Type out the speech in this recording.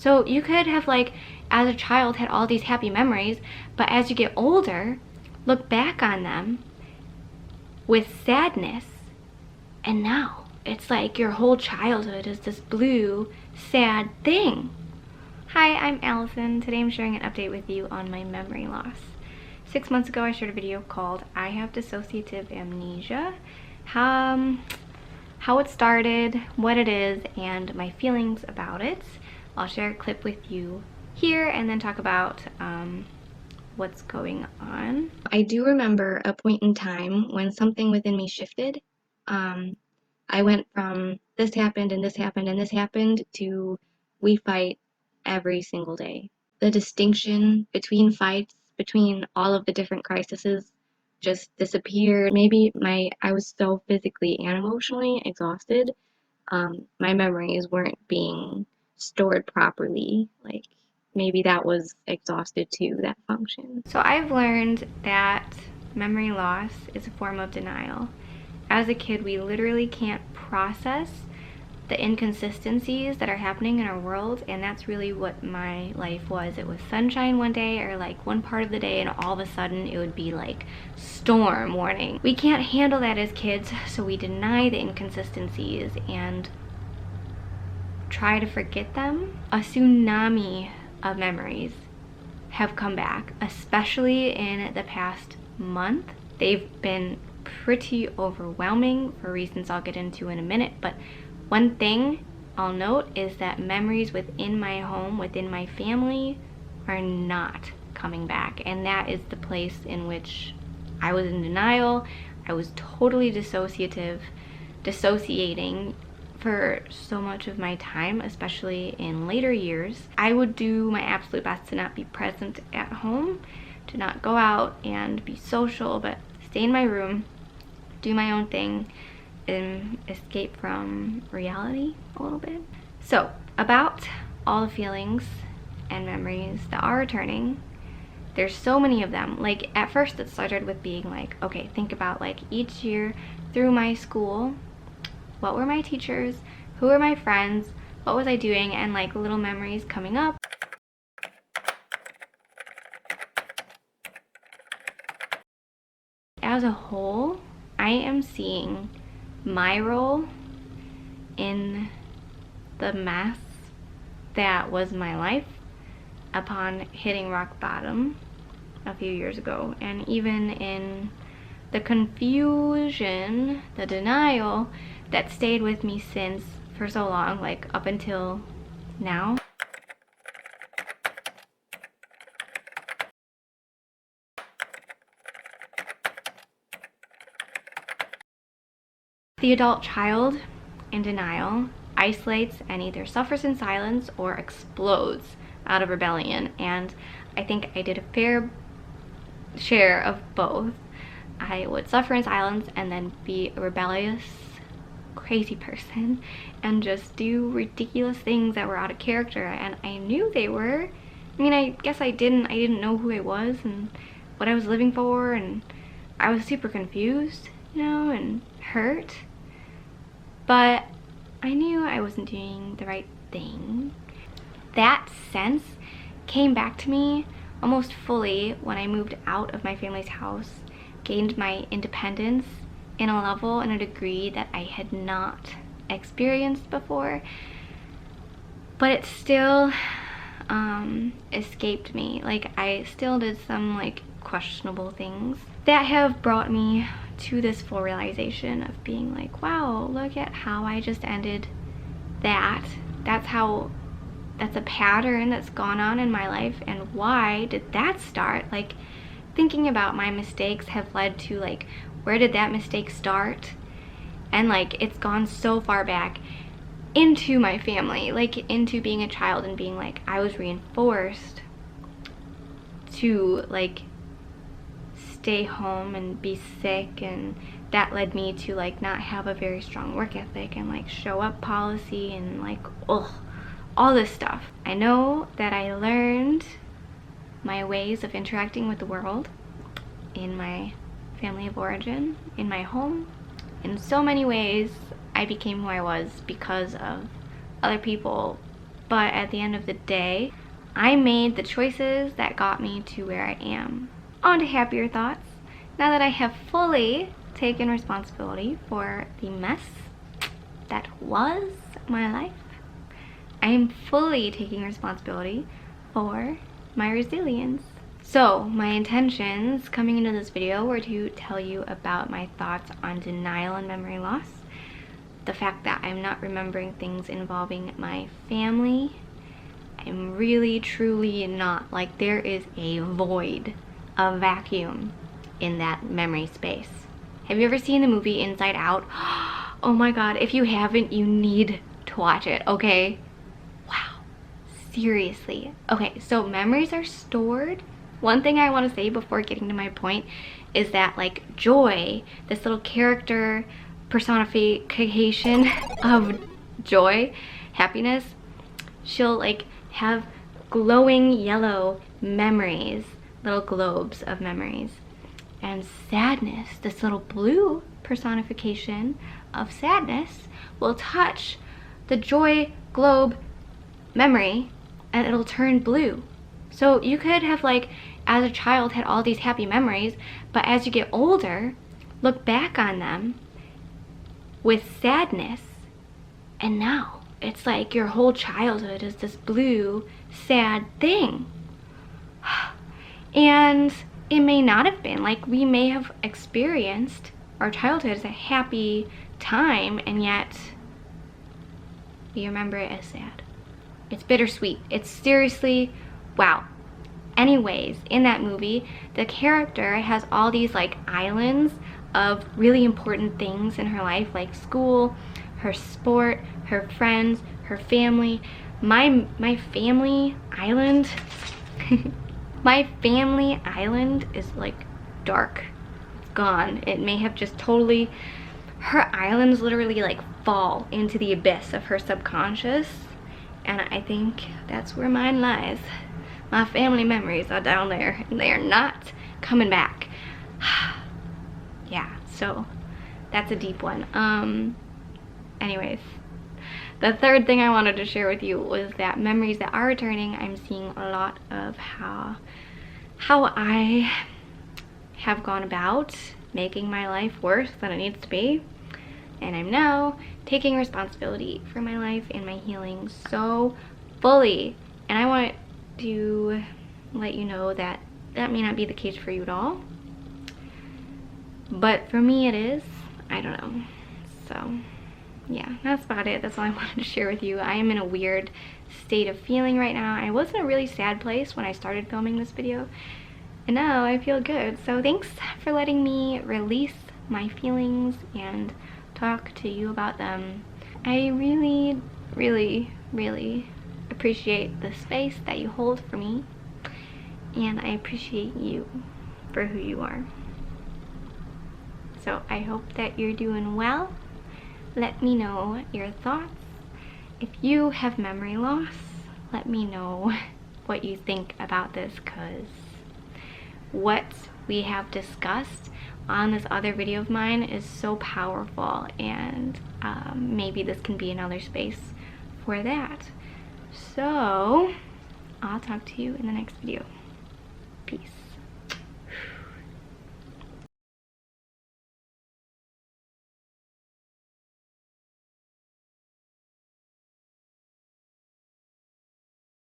So you could have, like, as a child had all these happy memories, but as you get older, look back on them with sadness, and now it's like your whole childhood is this blue, sad thing. Hi, I'm Allison. Today I'm sharing an update with you on my memory loss. 6 months ago I shared a video called I Have Dissociative Amnesia. How it started, what it is, and my feelings about it. I'll share a clip with you here and then talk about what's going on. I do remember a point in time when something within me shifted. I went from this happened and this happened and this happened to we fight every single day. The distinction between fights, between all of the different crises, just disappeared. Maybe I was so physically and emotionally exhausted. My memories weren't being stored properly. Like, maybe that was exhausted too, that function. So I've learned that memory loss is a form of denial. As a kid, we literally can't process the inconsistencies that are happening in our world, and that's really what my life was. It was sunshine one day, or like one part of the day, and all of a sudden it would be like storm warning. We can't handle that as kids, so we deny the inconsistencies and try to forget them. A tsunami of memories have come back, especially in the past month. They've been pretty overwhelming for reasons I'll get into in a minute, but one thing I'll note is that memories within my home, within my family, are not coming back, and that is the place in which I was in denial. I was totally dissociating for so much of my time, especially in later years. I would do my absolute best to not be present at home, to not go out and be social, but stay in my room, do my own thing, and escape from reality a little bit. So, about all the feelings and memories that are returning, there's so many of them. Like, at first it started with being like, okay, think about like each year through my school, what were my teachers, who were my friends, what was I doing, and like little memories coming up. As a whole, I am seeing my role in the mess that was my life upon hitting rock bottom a few years ago, and even in the confusion, the denial that stayed with me since for so long, like up until now. The adult child in denial isolates and either suffers in silence or explodes out of rebellion, and I think I did a fair share of both. I would suffer in silence and then be a rebellious, crazy person and just do ridiculous things that were out of character, and I knew they were. I mean, I guess I didn't know who I was and what I was living for, and I was super confused, you know, and hurt. But I knew I wasn't doing the right thing. That sense came back to me almost fully when I moved out of my family's house, gained my independence in a level and a degree that I had not experienced before. But it still escaped me. Like, I still did some like questionable things that have brought me to this full realization of being like, wow, look at how I just ended that. That's a pattern that's gone on in my life, and why did that start? Like, thinking about my mistakes have led to like, where did that mistake start? And like, it's gone so far back into my family, like into being a child and being like, I was reinforced to like stay home and be sick, and that led me to like not have a very strong work ethic and like show up policy and like, ugh, all this stuff. I know that I learned my ways of interacting with the world in my family of origin, in my home. In so many ways, I became who I was because of other people but at the end of the day, I made the choices that got me to where I am. On to happier thoughts. Now that I have fully taken responsibility for the mess that was my life, I am fully taking responsibility for my resilience. So my intentions coming into this video were to tell you about my thoughts on denial and memory loss, the fact that I'm not remembering things involving my family. I'm really truly not. Like, there is a void, a vacuum in that memory space. Have you ever seen the movie Inside Out? Oh my god, if you haven't, you need to watch it, okay? Wow, seriously. Okay, so memories are stored. One thing I want to say before getting to my point is that, like, Joy, this little character personification of joy, happiness, she'll like have glowing yellow memories, little globes of memories. And sadness, this little blue personification of sadness, will touch the joy globe memory and it'll turn blue. So you could have, like, as a child had all these happy memories, but as you get older, look back on them with sadness, and now it's like your whole childhood is this blue, sad thing. And it may not have been. Like, we may have experienced our childhood as a happy time, and yet we remember it as sad. It's bittersweet. It's seriously, wow. Anyways, in that movie, the character has all these like islands of really important things in her life, like school, her sport, her friends, her family. My family island my family island is like dark. It's gone. It may have just totally, her islands literally like fall into the abyss of her subconscious, and I think that's where mine lies. My family memories are down there and they are not coming back. Yeah, so that's a deep one. Anyways, the third thing I wanted to share with you was that memories that are returning, I'm seeing a lot of how I have gone about making my life worse than it needs to be. And I'm now taking responsibility for my life and my healing so fully. And I want to let you know that that may not be the case for you at all. But for me it is. I don't know. So yeah, that's about it. That's all I wanted to share with you. I am in a weird state of feeling right now. I was in a really sad place when I started filming this video, and now I feel good. So thanks for letting me release my feelings and talk to you about them. I really, really, really appreciate the space that you hold for me, and I appreciate you for who you are. So I hope that you're doing well. Let me know your thoughts. If you have memory loss, let me know what you think about this, because what we have discussed on this other video of mine is so powerful, and maybe this can be another space for that. So I'll talk to you in the next video. Peace.